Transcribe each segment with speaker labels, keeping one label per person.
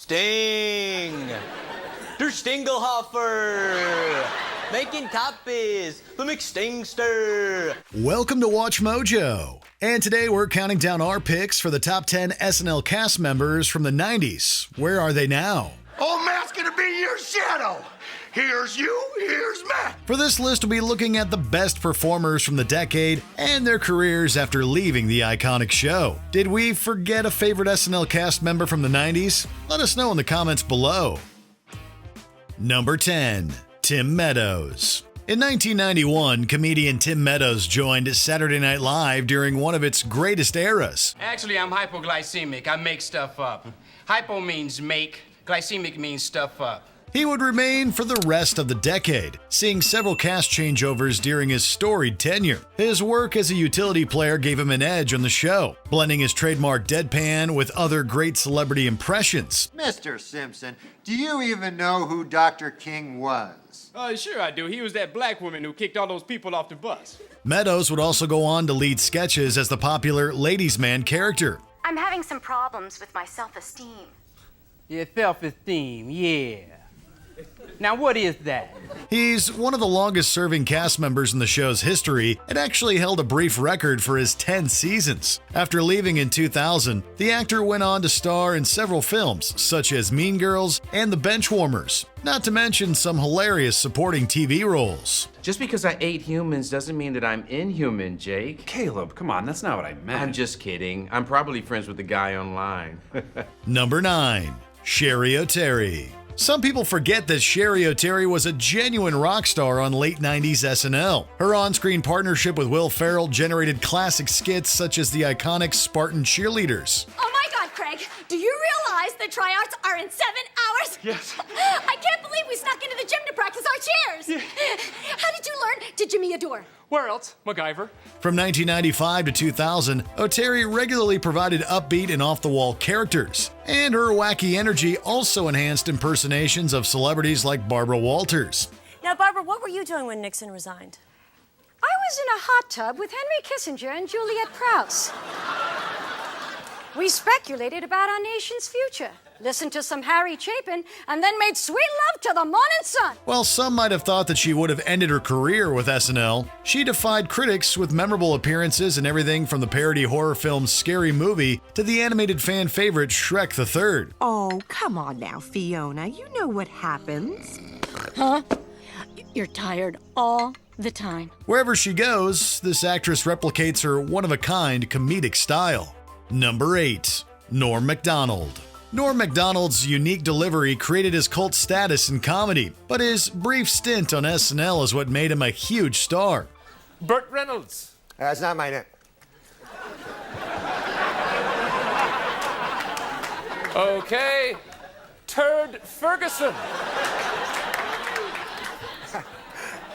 Speaker 1: Sting. Der Stingelhofer. Making copies. The McStingster.
Speaker 2: Welcome to Watch Mojo. And today we're counting down our picks for the top 10 SNL cast members from the 90s. Where are they now?
Speaker 3: Old Matt's gonna be your shadow. Here's you, here's Matt.
Speaker 2: For this list, we'll be looking at the best performers from the decade and their careers after leaving the iconic show. Did we forget a favorite SNL cast member from the 90s? Let us know in the comments below. Number 10. Tim Meadows. In 1991, comedian Tim Meadows joined Saturday Night Live during one of its greatest eras.
Speaker 4: Actually, I'm hypoglycemic. I make stuff up. Hypo means make, glycemic means stuff up.
Speaker 2: He would remain for the rest of the decade, seeing several cast changeovers during his storied tenure. His work as a utility player gave him an edge on the show, blending his trademark deadpan with other great celebrity impressions.
Speaker 5: Mr. Simpson, do you even know who Dr. King was?
Speaker 4: Sure I do. He was that black woman who kicked all those people off the bus.
Speaker 2: Meadows would also go on to lead sketches as the popular ladies' man character.
Speaker 6: I'm having some problems with my self-esteem.
Speaker 7: Your self-esteem, yeah. Now what is that?
Speaker 2: He's one of the longest-serving cast members in the show's history and actually held a brief record for his 10 seasons. After leaving in 2000, the actor went on to star in several films, such as Mean Girls and The Benchwarmers, not to mention some hilarious supporting TV roles.
Speaker 8: Just because I ate humans doesn't mean that I'm inhuman, Jake.
Speaker 9: Caleb, come on, that's not what I meant.
Speaker 8: I'm just kidding. I'm probably friends with the guy online.
Speaker 2: Number 9. Sherry O'Terry. Some people forget that Sherry O'Terry was a genuine rock star on late 90s SNL. Her on-screen partnership with Will Ferrell generated classic skits such as the iconic Spartan Cheerleaders.
Speaker 6: Oh my God, Craig! Do you realize the tryouts are in 7 hours?
Speaker 9: Yes.
Speaker 6: I can't believe we snuck into the gym to practice our chairs. Yeah. How did you learn to Jimmy a door?
Speaker 9: Where else? MacGyver.
Speaker 2: From 1995 to 2000, O'Terry regularly provided upbeat and off-the-wall characters, and her wacky energy also enhanced impersonations of celebrities like Barbara Walters.
Speaker 10: Now, Barbara, what were you doing when Nixon resigned?
Speaker 6: I was in a hot tub with Henry Kissinger and Juliet Prowse. We speculated about our nation's future, listened to some Harry Chapin, and then made sweet love to the morning sun.
Speaker 2: While some might have thought that she would have ended her career with SNL, she defied critics with memorable appearances in everything from the parody horror film Scary Movie to the animated fan favorite Shrek the Third.
Speaker 11: Oh, come on now, Fiona. You know what happens.
Speaker 6: Huh? You're tired all the time.
Speaker 2: Wherever she goes, this actress replicates her one-of-a-kind comedic style. Number 8. Norm Macdonald. Norm Macdonald's unique delivery created his cult status in comedy, but his brief stint on SNL is what made him a huge star.
Speaker 9: Burt Reynolds.
Speaker 5: That's not my name.
Speaker 9: Okay. Turd Ferguson.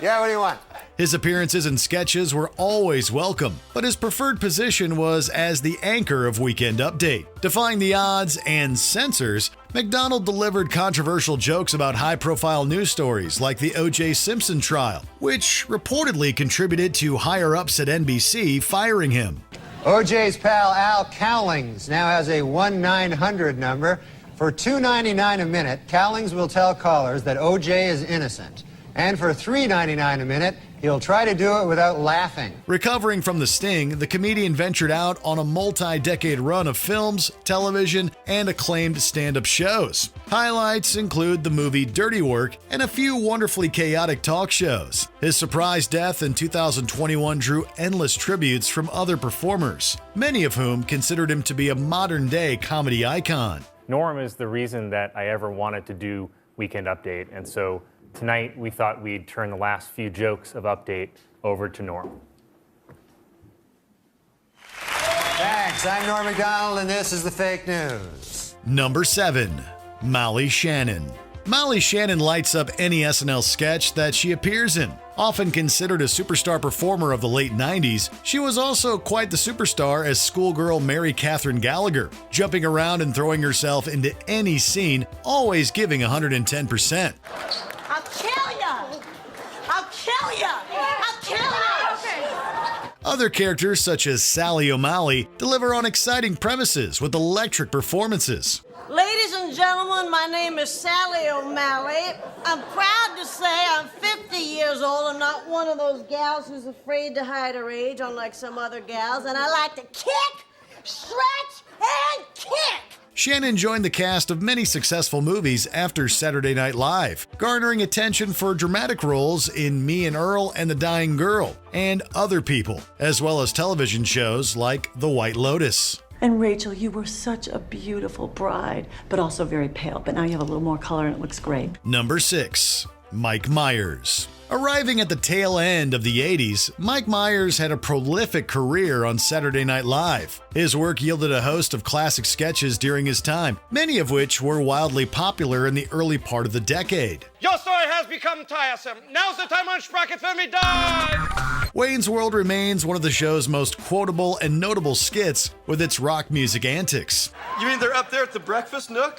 Speaker 5: Yeah, what do you want?
Speaker 2: His appearances and sketches were always welcome, but his preferred position was as the anchor of Weekend Update. Defying the odds and censors, Macdonald delivered controversial jokes about high-profile news stories like the O.J. Simpson trial, which reportedly contributed to higher-ups at NBC firing him.
Speaker 5: OJ's pal Al Cowlings now has a 1-900 number. For $2.99 a minute, Cowlings will tell callers that OJ is innocent. And for $3.99 a minute, he'll try to do it without laughing.
Speaker 2: Recovering from the sting, the comedian ventured out on a multi-decade run of films, television, and acclaimed stand-up shows. Highlights include the movie Dirty Work and a few wonderfully chaotic talk shows. His surprise death in 2021 drew endless tributes from other performers, many of whom considered him to be a modern-day comedy icon.
Speaker 12: Norm is the reason that I ever wanted to do Weekend Update, and so tonight, we thought we'd turn the last few jokes of Update over to Norm.
Speaker 5: Thanks. I'm Norm Macdonald, and this is the fake news.
Speaker 2: Number 7. Molly Shannon. Molly Shannon lights up any SNL sketch that she appears in. Often considered a superstar performer of the late 90s, she was also quite the superstar as schoolgirl Mary Catherine Gallagher, jumping around and throwing herself into any scene, always giving 110%.
Speaker 10: I'll kill ya! I'll kill ya! I'll kill ya! Okay.
Speaker 2: Other characters such as Sally O'Malley deliver on exciting premises with electric performances.
Speaker 10: Ladies and and gentlemen, my name is Sally O'Malley. I'm proud to say I'm 50 years old. I'm not one of those gals who's afraid to hide her age, unlike some other gals, and I like to kick, stretch, and kick.
Speaker 2: Shannon joined the cast of many successful movies after Saturday Night Live, garnering attention for dramatic roles in Me and Earl and the Dying Girl, and Other People, as well as television shows like The White Lotus.
Speaker 13: And Rachel, you were such a beautiful bride, but also very pale. But now you have a little more color and it looks great.
Speaker 2: Number 6. Mike Myers. Arriving at the tail end of the 80s, Mike Myers had a prolific career on Saturday Night Live. His work yielded a host of classic sketches during his time, many of which were wildly popular in the early part of the decade.
Speaker 14: Your story has become tiresome. Now's the time on Sprocket Family Die!
Speaker 2: Wayne's World remains one of the show's most quotable and notable skits with its rock music antics.
Speaker 14: You mean they're up there at the breakfast nook?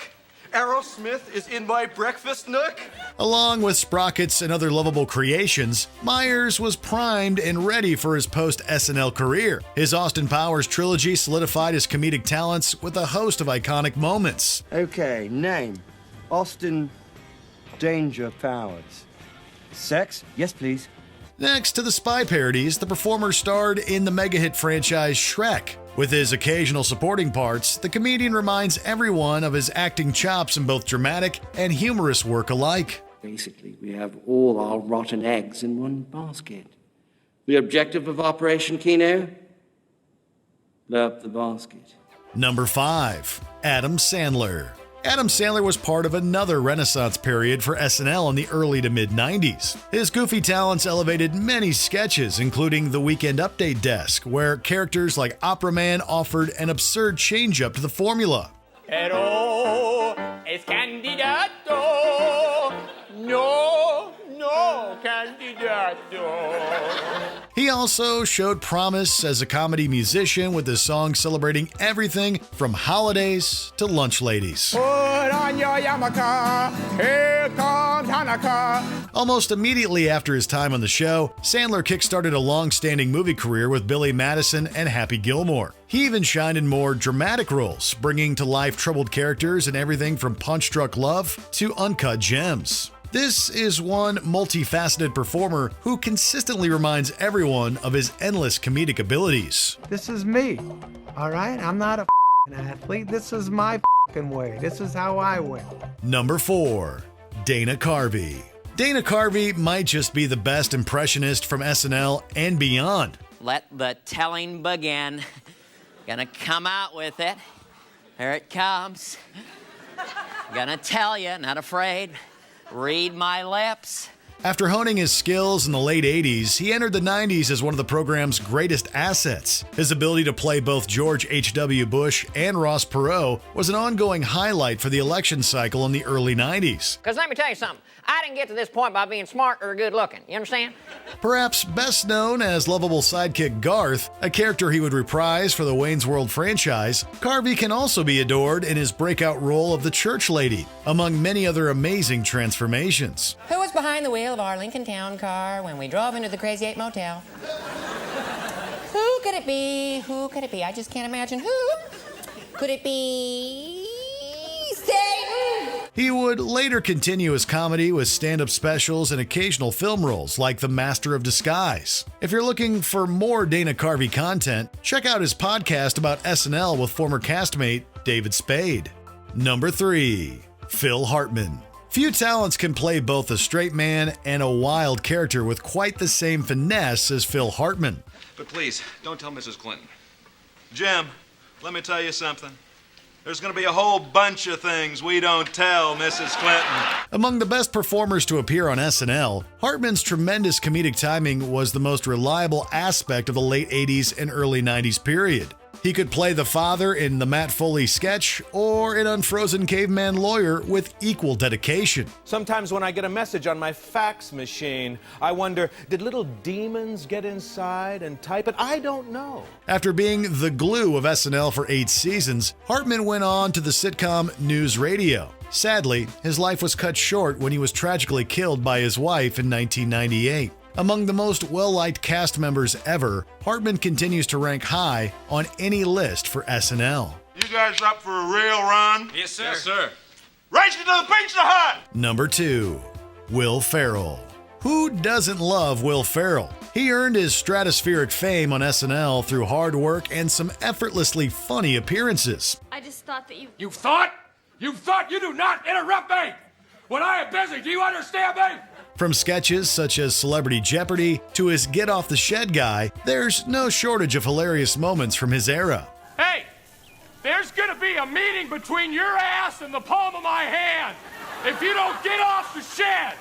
Speaker 14: Aerosmith is in my breakfast nook?
Speaker 2: Along with Sprockets and other lovable creations, Myers was primed and ready for his post-SNL career. His Austin Powers trilogy solidified his comedic talents with a host of iconic moments.
Speaker 15: Okay, name. Austin Danger Powers. Sex? Yes, please.
Speaker 2: Next to the spy parodies, the performer starred in the mega-hit franchise Shrek. With his occasional supporting parts, the comedian reminds everyone of his acting chops in both dramatic and humorous work alike.
Speaker 15: Basically, we have all our rotten eggs in one basket. The objective of Operation Kino? Blow up the basket.
Speaker 2: Number 5. Adam Sandler. Adam Sandler was part of another renaissance period for SNL in the early to mid-90s. His goofy talents elevated many sketches, including the Weekend Update desk, where characters like Opera Man offered an absurd change-up to the formula.
Speaker 7: Pero es candidato. No candidato.
Speaker 2: He also showed promise as a comedy musician with his songs celebrating everything from holidays to lunch ladies.
Speaker 7: Put on your yarmulke, here comes Hanukkah.
Speaker 2: Almost immediately after his time on the show, Sandler kickstarted a long-standing movie career with Billy Madison and Happy Gilmore. He even shined in more dramatic roles, bringing to life troubled characters in everything from Punch Drunk Love to Uncut Gems. This is one multifaceted performer who consistently reminds everyone of his endless comedic abilities.
Speaker 16: This is me, all right? I'm not a athlete. This is my way. This is how I win.
Speaker 2: Number 4. Dana Carvey. Dana Carvey might just be the best impressionist from SNL and beyond.
Speaker 17: Let the telling begin. Gonna come out with it. Here it comes. Gonna tell you, not afraid. Read my lips.
Speaker 2: After honing his skills in the late 80s, he entered the 90s as one of the program's greatest assets. His ability to play both George H.W. Bush and Ross Perot was an ongoing highlight for the election cycle in the early 90s.
Speaker 18: Because let me tell you something, I didn't get to this point by being smart or good looking, you understand?
Speaker 2: Perhaps best known as lovable sidekick Garth, a character he would reprise for the Wayne's World franchise, Carvey can also be adored in his breakout role of the church lady, among many other amazing transformations.
Speaker 18: Who was behind the wheel of our Lincoln Town car when we drove into the Crazy 8 Motel? Who could it be? Who could it be? I just can't imagine who. Could it be Satan?
Speaker 2: He would later continue his comedy with stand-up specials and occasional film roles like The Master of Disguise. If you're looking for more Dana Carvey content, check out his podcast about SNL with former castmate David Spade. Number 3. Phil Hartman. Few talents can play both a straight man and a wild character with quite the same finesse as Phil Hartman.
Speaker 19: But please, don't tell Mrs. Clinton. Jim, let me tell you something. There's going to be a whole bunch of things we don't tell Mrs. Clinton.
Speaker 2: Among the best performers to appear on SNL, Hartman's tremendous comedic timing was the most reliable aspect of the late 80s and early 90s period. He could play the father in the Matt Foley sketch or an unfrozen caveman lawyer with equal dedication.
Speaker 20: Sometimes when I get a message on my fax machine, I wonder, did little demons get inside and type it? I don't know.
Speaker 2: After being the glue of SNL for 8 seasons, Hartman went on to the sitcom News Radio. Sadly, his life was cut short when he was tragically killed by his wife in 1998. Among the most well-liked cast members ever, Hartman continues to rank high on any list for SNL.
Speaker 19: You guys up for a real run?
Speaker 9: Yes, sir.
Speaker 19: Yes, sir. Race you to the Pizza Hut!
Speaker 2: Number 2. Will Ferrell. Who doesn't love Will Ferrell? He earned his stratospheric fame on SNL through hard work and some effortlessly funny appearances.
Speaker 21: I just thought that you...
Speaker 9: You thought? You thought? You do not interrupt me! When I am busy, do you understand me?
Speaker 2: From sketches such as Celebrity Jeopardy to his Get Off the Shed guy, there's no shortage of hilarious moments from his era.
Speaker 9: Hey, there's gonna be a meeting between your ass and the palm of my hand if you don't get off the shed.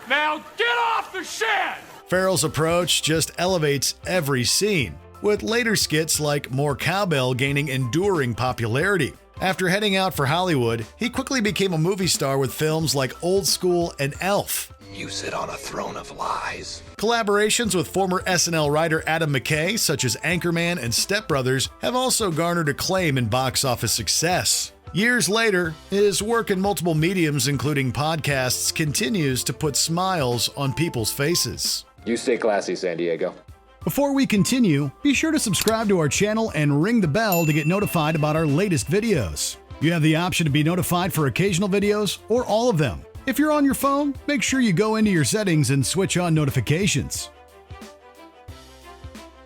Speaker 9: Now get off the shed!
Speaker 2: Ferrell's approach just elevates every scene, with later skits like More Cowbell gaining enduring popularity. After heading out for Hollywood, he quickly became a movie star with films like Old School and Elf.
Speaker 3: You sit on a throne of lies.
Speaker 2: Collaborations with former SNL writer Adam McKay, such as Anchorman and Step Brothers, have also garnered acclaim and box office success. Years later, his work in multiple mediums, including podcasts, continues to put smiles on people's faces.
Speaker 22: You stay classy, San Diego.
Speaker 2: Before we continue, be sure to subscribe to our channel and ring the bell to get notified about our latest videos. You have the option to be notified for occasional videos or all of them. If you're on your phone, make sure you go into your settings and switch on notifications.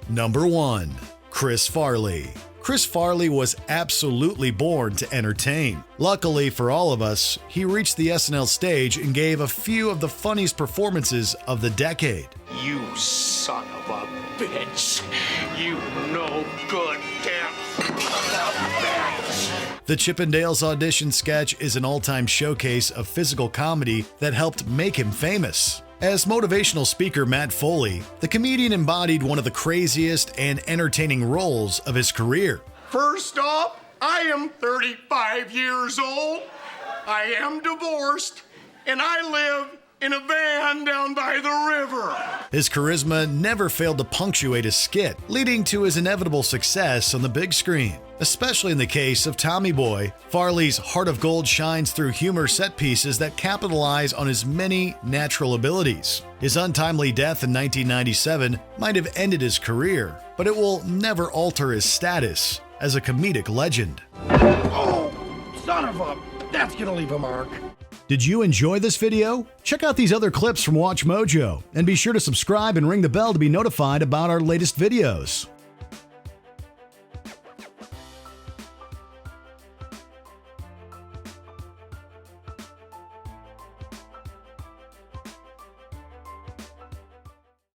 Speaker 2: Number 1. Chris Farley. Chris Farley was absolutely born to entertain. Luckily for all of us, he reached the SNL stage and gave a few of the funniest performances of the decade.
Speaker 3: You son of a bitch. You no good damn bitch.
Speaker 2: The Chippendales audition sketch is an all-time showcase of physical comedy that helped make him famous. As motivational speaker Matt Foley, the comedian embodied one of the craziest and entertaining roles of his career.
Speaker 3: First off, I am 35 years old. I am divorced, and I live in a van down by the river.
Speaker 2: His charisma never failed to punctuate his skit, leading to his inevitable success on the big screen. Especially in the case of Tommy Boy, Farley's heart of gold shines through humor set pieces that capitalize on his many natural abilities. His untimely death in 1997 might have ended his career, but it will never alter his status as a comedic legend.
Speaker 3: Oh, son of a... That's gonna leave a mark.
Speaker 2: Did you enjoy this video? Check out these other clips from WatchMojo, and be sure to subscribe and ring the bell to be notified about our latest videos.